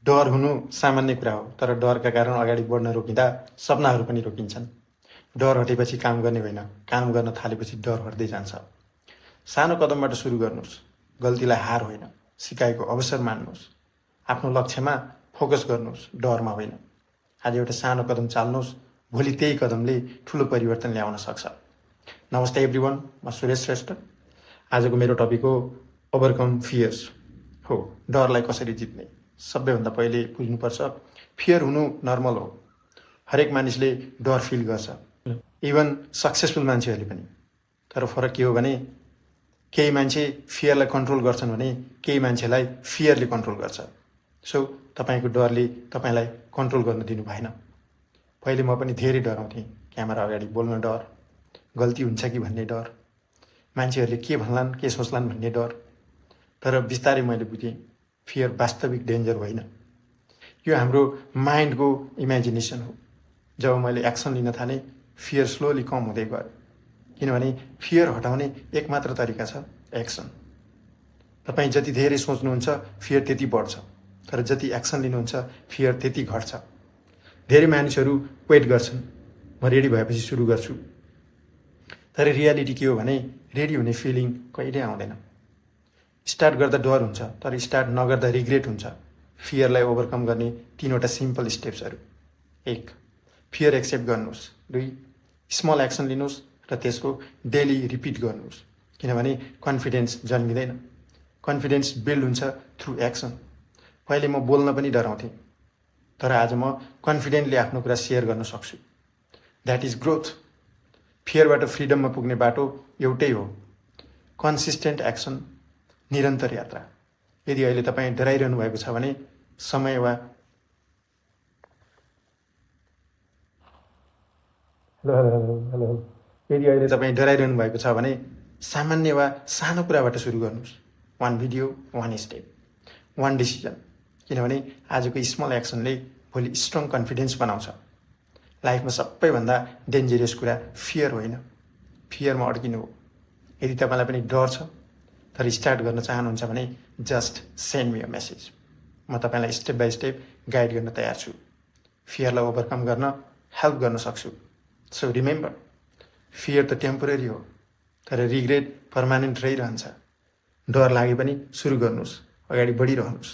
डर हुनु सामान्य कुरा हो, तर डरका कारण अगाडि बढ्न रोकिँदा सपनाहरू पनि रोकिन्छन्। डर हटेपछि काम गर्ने होइन, काम गर्न थालेपछि डर हट्दै जान्छ। सानो कदमबाट सुरु गर्नुहोस्, गल्तीलाई हार होइन, सिकाएको अवसर मान्नुहोस्। आफ्नो लक्ष्यमा फोकस गर्नुहोस्, डरमा होइन। आज एउटा सानो कदम चाल्नुहोस्, भोलि त्यही कदमले ठुलो परिवर्तन ल्याउन सक्छ। नमस्ते एभ्रिवान, म सुरेश श्रेष्ठ। आजको मेरो टपिक हो ओभरकम फियर्स। हो, डरलाई कसरी जित्ने। सबैभन्दा पहिले बुझ्नुपर्छ, फियर हुनु नर्मल हो। हरेक मानिसले डर फिल गर्छ, इभन सक्सेसफुल मान्छेहरूले पनि। तर फरक के हो भने केही मान्छे फियरलाई कन्ट्रोल गर्छन् भने केही मान्छेलाई फियरले कन्ट्रोल गर्छ। सो तपाईँको डरले तपाईँलाई कन्ट्रोल गर्न दिनु भएन। पहिले म पनि धेरै डराउँथेँ। क्यामेरा अगाडि बोल्न डर, गल्ती हुन्छ कि भन्ने डर, मान्छेहरूले के भन्लान् के सोच्लान् भन्ने डर। तर बिस्तारै मैले बुझेँ, फियर वास्तविक डेन्जर होइन, यो हाम्रो माइन्डको इमेजिनेसन हो। जब मैले एक्सन लिन थालेँ, फियर स्लोली कम हुँदै गयो। किनभने फियर हटाउने एक मात्र तरिका छ, एक्सन। तपाईँ जति धेरै सोच्नुहुन्छ फियर त्यति बढ्छ, तर जति एक्सन लिनुहुन्छ फियर त्यति घट्छ। धेरै मानिसहरू वेट गर्छन्, म रेडी भएपछि सुरु गर्छु। तर रियालिटी के हो भने रेडी हुने फिलिङ कहिल्यै आउँदैन। स्टार्ट गर्दा डर हुन्छ, तर स्टार्ट नगर्दा रिग्रेट हुन्छ। फियरलाई ओभरकम गर्ने 3वटा सिम्पल स्टेप्सहरू। 1. फियर एक्सेप्ट गर्नुहोस्। 2. स्मल एक्सन लिनुहोस् र त्यसको डेली रिपिट गर्नुहोस्। किनभने कन्फिडेन्स जन्मिँदैन, कन्फिडेन्स बिल्ड हुन्छ थ्रु एक्सन। पहिले म बोल्न पनि डराउँथेँ, तर आज म कन्फिडेन्टली आफ्नो कुरा सेयर गर्न सक्छु। That is growth. फियरबाट फ्रिडममा पुग्ने बाटो एउटै हो, कन्सिस्टेन्ट एक्सन, निरन्तर यात्रा। यदि अहिले तपाईँ डराइरहनु भएको छ भने समय वा यदि अहिले तपाईँ डराइरहनु भएको छ भने सामान्य वा सानो कुराबाट सुरु गर्नुहोस्। 1 भिडियो, 1 स्टेप, 1 डिसिजन। किनभने आजको स्मल एक्सनले भोलि स्ट्रङ कन्फिडेन्स बनाउँछ। लाइफमा सबैभन्दा डेन्जरस कुरा फियर होइन, फियरमा अड्किनु हो। यदि तपाईँलाई पनि डर छ तर स्टार्ट गर्न चाहनुहुन्छ भने just send me a message. म तपाईँलाई स्टेप बाई स्टेप गाइड गर्न तयार छु। फियरलाई ओभरकम गर्न हेल्प गर्न सक्छु। सो रिमेम्बर, फियर त टेम्पोरेरी हो, तर रिग्रेट पर्मानेन्ट रहिरहन्छ। डर लागे पनि सुरु गर्नुहोस्, अगाडि बढिरहनुहोस्।